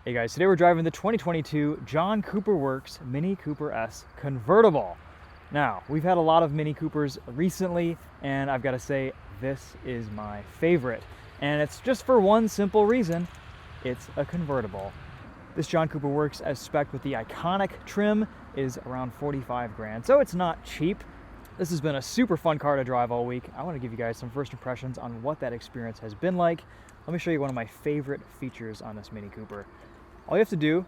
Hey guys, today we're driving the 2022 John Cooper Works Mini Cooper S Convertible. Now, we've had a lot of Mini Coopers recently, and I've got to say, this is my favorite. And it's just for one simple reason: it's a convertible. This John Cooper Works as spec with the iconic trim is around 45 grand, so it's not cheap. This has been a super fun car to drive all week. I want to give you guys some first impressions on what that experience has been like. Let me show you one of my favorite features on this Mini Cooper. All you have to do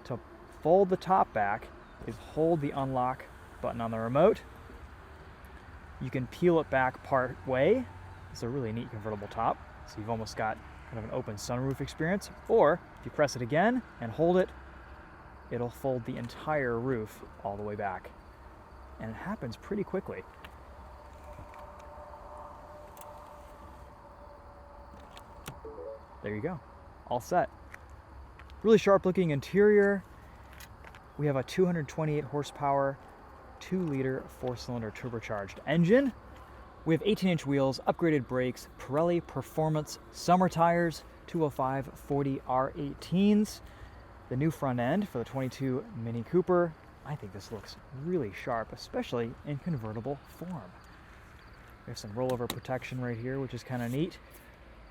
to fold the top back is hold the unlock button on the remote. You can peel it back part way. It's a really neat convertible top, so you've almost got kind of an open sunroof experience. Or if you press it again and hold it, it'll fold the entire roof all the way back. And it happens pretty quickly. There you go, all set. Really sharp looking interior. We have a 228 horsepower, 2-liter 4-cylinder turbocharged engine. We have 18-inch wheels, upgraded brakes, Pirelli Performance summer tires, 205/40 R18s. The new front end for the 22 Mini Cooper. I think this looks really sharp, especially in convertible form. We have some rollover protection right here, which is kind of neat.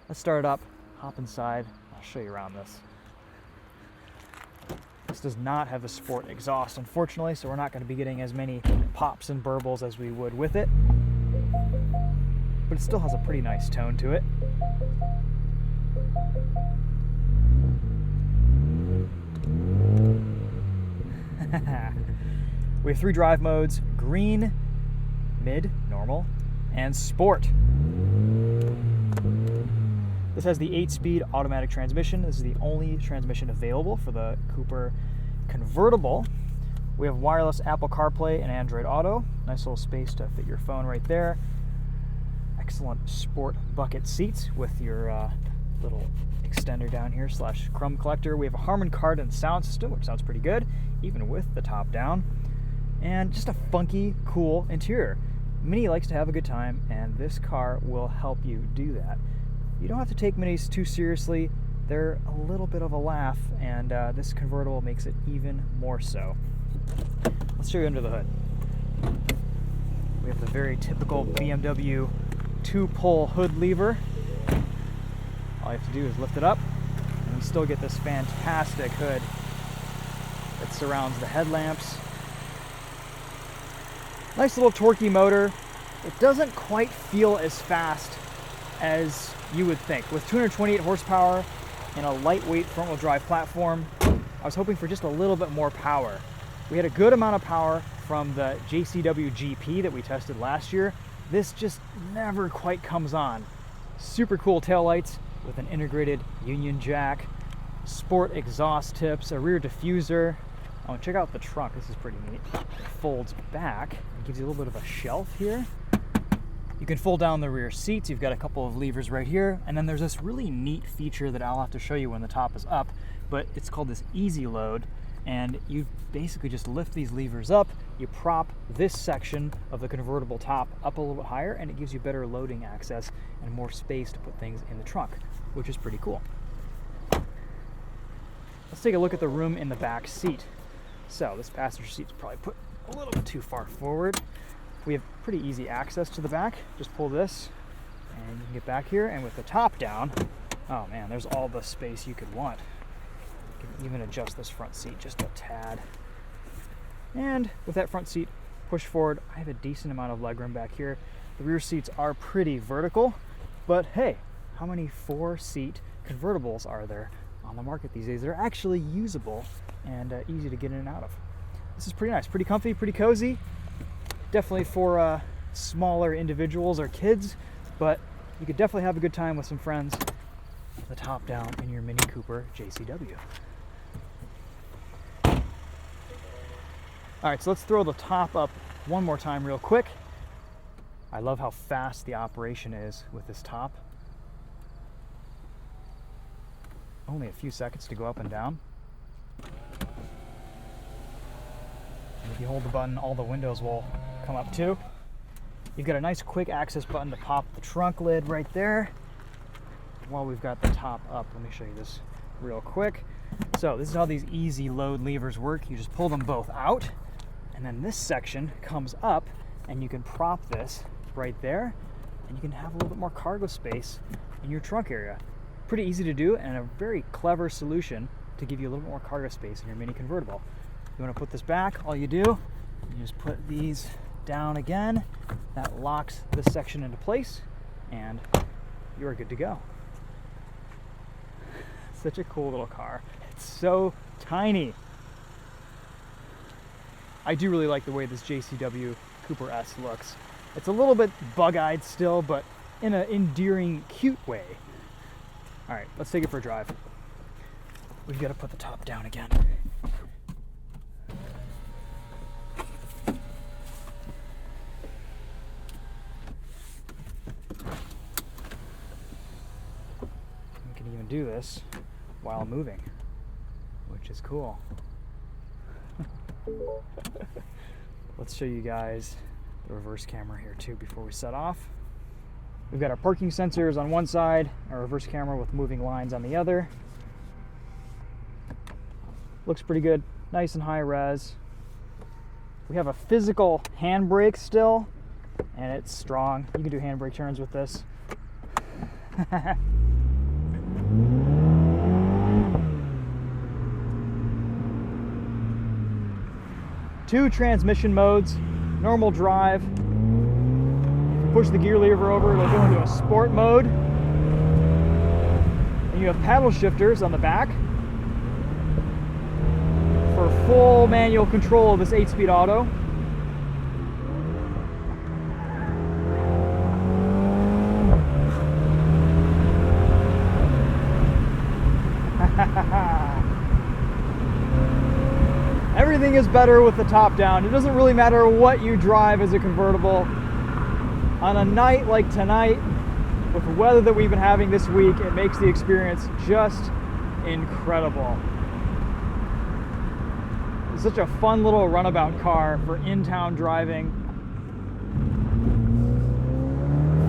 Let's start it up, hop inside. I'll show you around this. This does not have the sport exhaust, unfortunately, so we're not going to be getting as many pops and burbles as we would with it. But it still has a pretty nice tone to it. We have 3 drive modes: green, mid, normal, and sport. This has the 8-speed automatic transmission. This is the only transmission available for the Cooper Convertible. We have wireless Apple CarPlay and Android Auto. Nice little space to fit your phone right there. Excellent sport bucket seats with your little extender down here / crumb collector. We have a Harman Kardon sound system, which sounds pretty good, even with the top down. And just a funky, cool interior. Mini likes to have a good time, and this car will help you do that. You don't have to take Minis too seriously. They're a little bit of a laugh, and this convertible makes it even more so. Let's show you under the hood. We have the very typical BMW 2-pull hood lever. All you have to do is lift it up, and we still get this fantastic hood that surrounds the headlamps. Nice little torquey motor. It doesn't quite feel as fast as you would think. With 228 horsepower and a lightweight front-wheel drive platform, I was hoping for just a little bit more power. We had a good amount of power from the JCW GP that we tested last year. This just never quite comes on. Super cool taillights with an integrated Union jack, sport exhaust tips, a rear diffuser. Oh, check out the trunk. This is pretty neat. It folds back and gives you a little bit of a shelf here. You can fold down the rear seats. You've got a couple of levers right here. And then there's this really neat feature that I'll have to show you when the top is up, but it's called this easy load. And you basically just lift these levers up, you prop this section of the convertible top up a little bit higher, and it gives you better loading access and more space to put things in the trunk, which is pretty cool. Let's take a look at the room in the back seat. So this passenger seat's probably put a little bit too far forward. We have pretty easy access to the back. Just pull this and you can get back here, and with the top down, oh man, there's all the space you could want. You can even adjust this front seat just a tad. And with that front seat pushed forward, I have a decent amount of legroom back here. The rear seats are pretty vertical, but hey, how many 4-seat convertibles are there on the market these days? They're actually usable and easy to get in and out of. This is pretty nice, pretty comfy, pretty cozy. Definitely for smaller individuals or kids, but you could definitely have a good time with some friends. The top down in your Mini Cooper JCW. All right, so let's throw the top up one more time real quick. I love how fast the operation is with this top. Only a few seconds to go up and down. And if you hold the button, all the windows will come up too. You've got a nice quick access button to pop the trunk lid right there. While we've got the top up, let me show you this real quick. So this is how these easy load levers work. You just pull them both out, and then this section comes up, and you can prop this right there, and you can have a little bit more cargo space in your trunk area. Pretty easy to do, and a very clever solution to give you a little bit more cargo space in your mini convertible. You want to put this back, all you do, you just put these down again. That locks this section into place, and you're good to go. Such a cool little car. It's so tiny. I do really like the way this JCW Cooper S looks. It's a little bit bug-eyed still, but in an endearing, cute way. All right, let's take it for a drive. We've got to put the top down again. We can even do this while moving, which is cool. Let's show you guys the reverse camera here too before we set off. We've got our parking sensors on one side, our reverse camera with moving lines on the other. Looks pretty good, nice and high res. We have a physical handbrake still, and it's strong. You can do handbrake turns with this. Two transmission modes, normal drive. If you push the gear lever over, it'll go into a sport mode. And you have paddle shifters on the back for full manual control of this 8-speed auto. Everything is better with the top down. It doesn't really matter what you drive as a convertible. On a night like tonight, with the weather that we've been having this week, it makes the experience just incredible. It's such a fun little runabout car for in-town driving.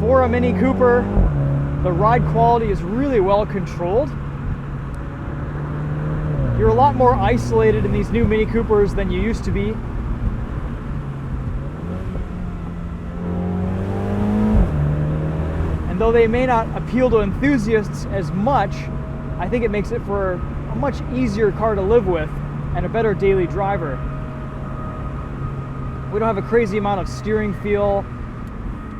For a Mini Cooper, the ride quality is really well controlled. You're a lot more isolated in these new Mini Coopers than you used to be. And though they may not appeal to enthusiasts as much, I think it makes it for a much easier car to live with and a better daily driver. We don't have a crazy amount of steering feel.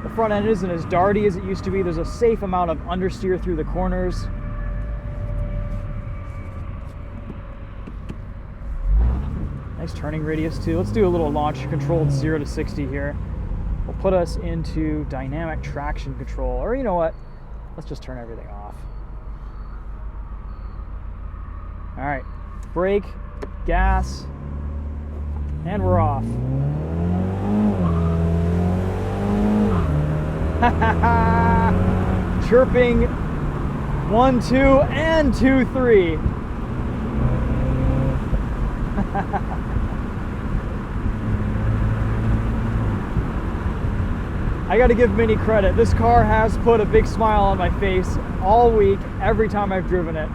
The front end isn't as darty as it used to be. There's a safe amount of understeer through the corners. Nice turning radius too. Let's do a little launch controlled 0 to 60 here. Will put us into dynamic traction control, or you know what? Let's just turn everything off. All right, brake, gas, and we're off. Chirping 1, 2, and 2, 3. I gotta give Mini credit. This car has put a big smile on my face all week, every time I've driven it.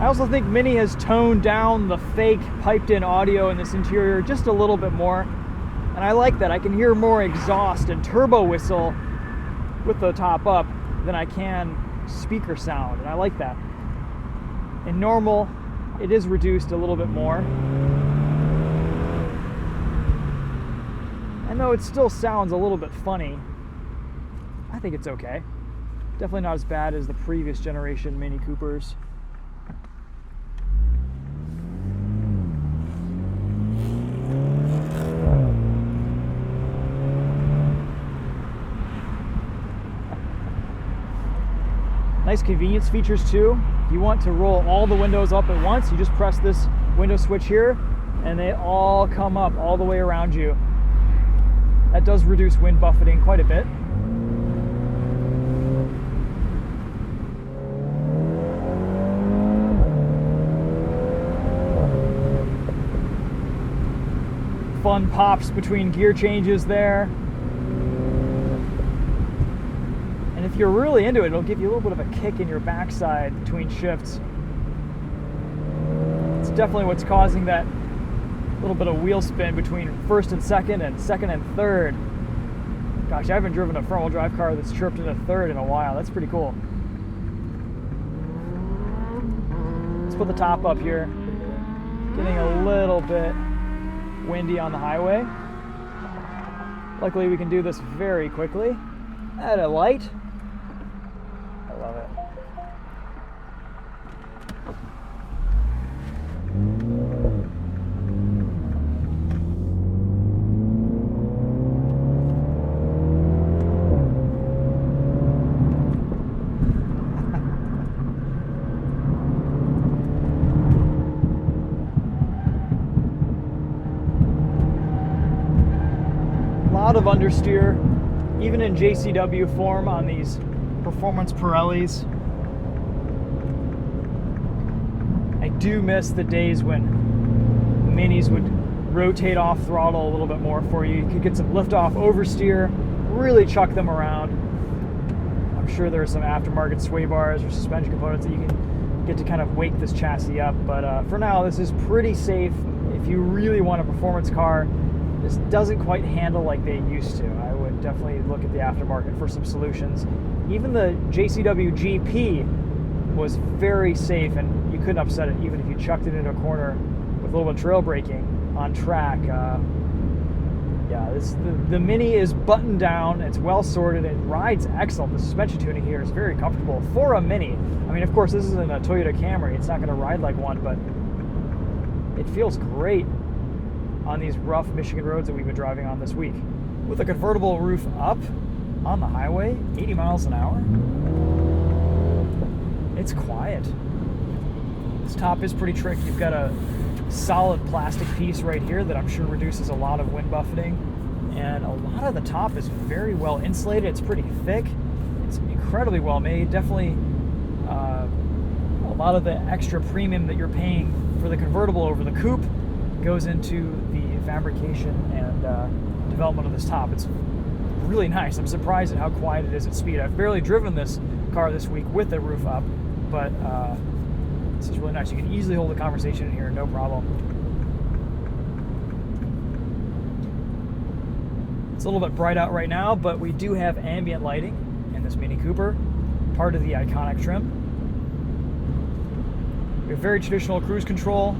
I also think Mini has toned down the fake piped-in audio in this interior just a little bit more. And I like that. I can hear more exhaust and turbo whistle with the top up than I can speaker sound, and I like that. In normal, it is reduced a little bit more. And though it still sounds a little bit funny, I think it's okay. Definitely not as bad as the previous generation Mini Coopers. Nice convenience features too. If you want to roll all the windows up at once, you just press this window switch here and they all come up all the way around you. That does reduce wind buffeting quite a bit. fun pops between gear changes there. And if you're really into it, it'll give you a little bit of a kick in your backside between shifts. It's definitely what's causing that little bit of wheel spin between first and second and third. Gosh, I haven't driven a front-wheel drive car that's chirped in a third in a while. That's pretty cool. Let's put the top up here. Getting a little bit windy on the highway. Luckily, we can do this very quickly at a light. I love it. Lot of understeer, even in JCW form on these performance Pirellis. I do miss the days when minis would rotate off throttle a little bit more for you. You could get some liftoff oversteer, really chuck them around. I'm sure there are some aftermarket sway bars or suspension components that you can get to kind of wake this chassis up, but for now this is pretty safe. If you really want a performance car, this doesn't quite handle like they used to. I would definitely look at the aftermarket for some solutions. Even the JCW GP was very safe, and you couldn't upset it even if you chucked it into a corner with a little bit of trail braking on track. Yeah, the Mini is buttoned down. It's well sorted. It rides excellent. The suspension tuning here is very comfortable for a Mini. I mean, of course, this isn't a Toyota Camry. It's not going to ride like one, but it feels great on these rough Michigan roads that we've been driving on this week. With a convertible roof up on the highway, 80 miles an hour, it's quiet. This top is pretty tricky. You've got a solid plastic piece right here that I'm sure reduces a lot of wind buffeting, and a lot of the top is very well insulated. It's pretty thick. It's incredibly well made. Definitely a lot of the extra premium that you're paying for the convertible over the coupe goes into the fabrication and development of this top. It's really nice. I'm surprised at how quiet it is at speed. I've barely driven this car this week with the roof up, but this is really nice. You can easily hold a conversation in here, no problem. It's a little bit bright out right now, but we do have ambient lighting in this Mini Cooper, part of the iconic trim. We have very traditional cruise control.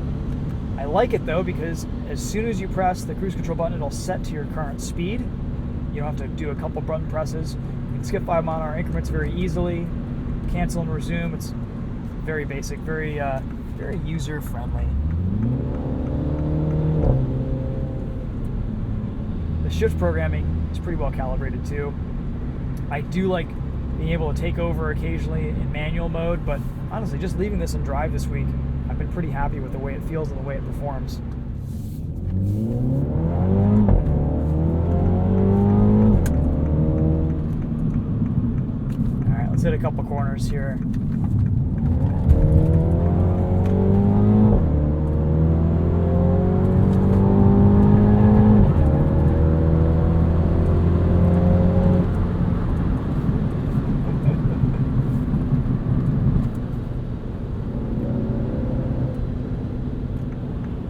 I like it though because as soon as you press the cruise control button, it'll set to your current speed. You don't have to do a couple button presses. You can skip 5-mile-an-hour increments very easily. Cancel and resume. It's very basic, very user-friendly. The shift programming is pretty well calibrated too. I do like being able to take over occasionally in manual mode, but honestly, just leaving this in drive this week, I've been pretty happy with the way it feels and the way it performs. All right, let's hit a couple corners here.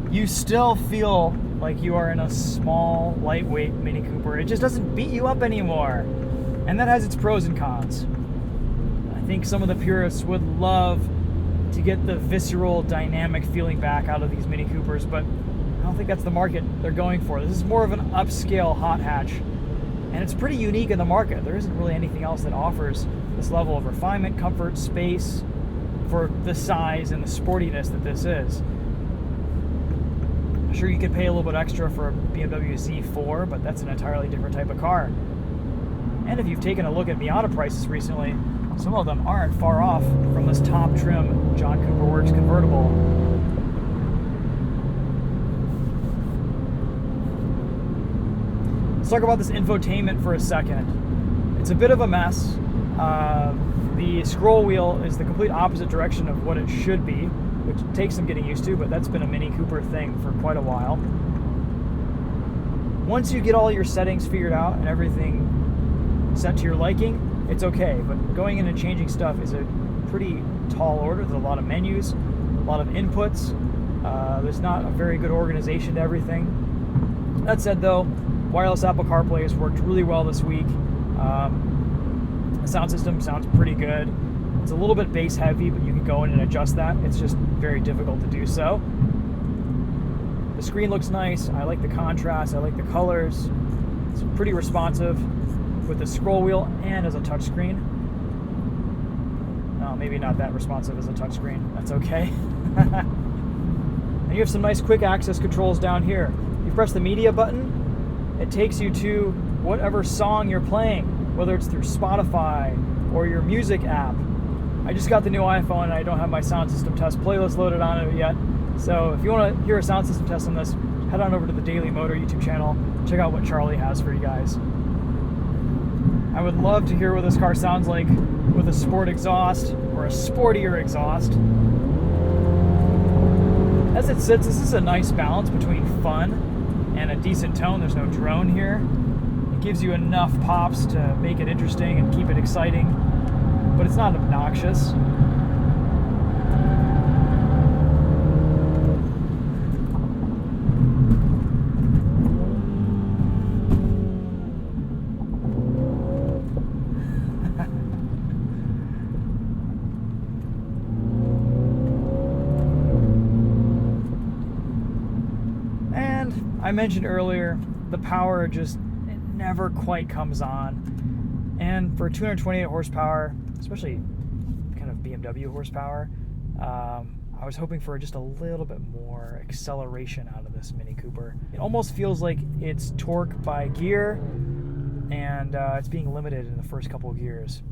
You still feel like you are in a small, lightweight Mini Cooper. It just doesn't beat you up anymore. And that has its pros and cons. I think some of the purists would love to get the visceral, dynamic feeling back out of these Mini Coopers, but I don't think that's the market they're going for. This is more of an upscale hot hatch, and it's pretty unique in the market. There isn't really anything else that offers this level of refinement, comfort, space for the size and the sportiness that this is. Sure, you could pay a little bit extra for a BMW Z4, but that's an entirely different type of car. And if you've taken a look at Miata prices recently, some of them aren't far off from this top trim John Cooper Works convertible. Let's talk about this infotainment for a second. It's a bit of a mess. The scroll wheel is the complete opposite direction of what it should be, which takes some getting used to, but that's been a Mini Cooper thing for quite a while. Once you get all your settings figured out and everything set to your liking, it's okay. But going in and changing stuff is a pretty tall order. There's a lot of menus, a lot of inputs. There's not a very good organization to everything. That said, though, wireless Apple CarPlay has worked really well this week. The sound system sounds pretty good. It's a little bit bass heavy, but you can go in and adjust that. It's just very difficult to do so. The screen looks nice. I like the contrast. I like the colors. It's pretty responsive with the scroll wheel and as a touchscreen. No, maybe not that responsive as a touchscreen. That's okay. And you have some nice quick access controls down here. You press the media button, it takes you to whatever song you're playing, whether it's through Spotify or your music app. I just got the new iPhone and I don't have my sound system test playlist loaded on it yet. So if you want to hear a sound system test on this, head on over to the Daily Motor YouTube channel. Check out what Charlie has for you guys. I would love to hear what this car sounds like with a sport exhaust or a sportier exhaust. As it sits, this is a nice balance between fun and a decent tone. There's no drone here. It gives you enough pops to make it interesting and keep it exciting, but it's not obnoxious. I mentioned earlier, the power just it never quite comes on. And for 228 horsepower, especially kind of BMW horsepower, I was hoping for just a little bit more acceleration out of this Mini Cooper. It almost feels like it's torque by gear, and it's being limited in the first couple of gears.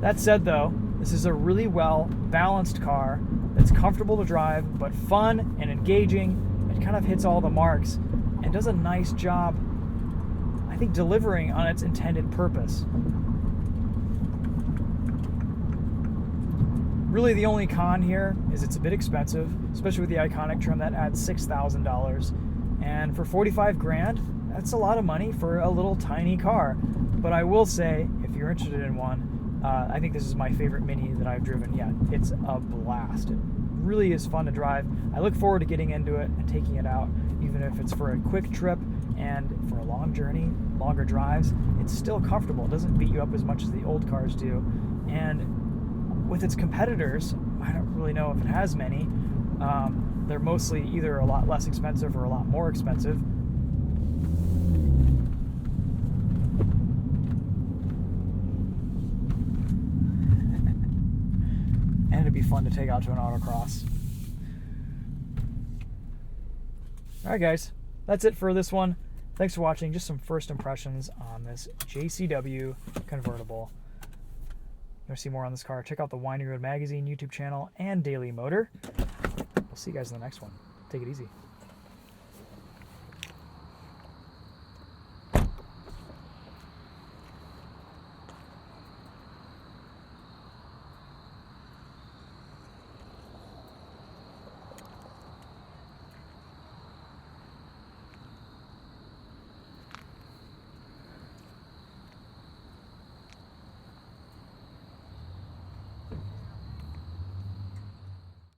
That said, though, this is a really well balanced car that's comfortable to drive, but fun and engaging. It kind of hits all the marks and does a nice job, I think, delivering on its intended purpose. Really, the only con here is it's a bit expensive, especially with the iconic trim that adds $6,000. And for 45 grand, that's a lot of money for a little tiny car. But I will say, if you're interested in one, I think this is my favorite Mini that I've driven yet. It's a blast. It really is fun to drive. I look forward to getting into it and taking it out, even if it's for a quick trip and for a long journey, longer drives. It's still comfortable. It doesn't beat you up as much as the old cars do. And with its competitors, I don't really know if it has many. They're mostly either a lot less expensive or a lot more expensive. And it'd be fun to take out to an autocross. Alright guys, that's it for this one. Thanks for watching. Just some first impressions on this JCW convertible. If you want to see more on this car, check out the Winding Road Magazine YouTube channel and Daily Motor. We'll see you guys in the next one. Take it easy.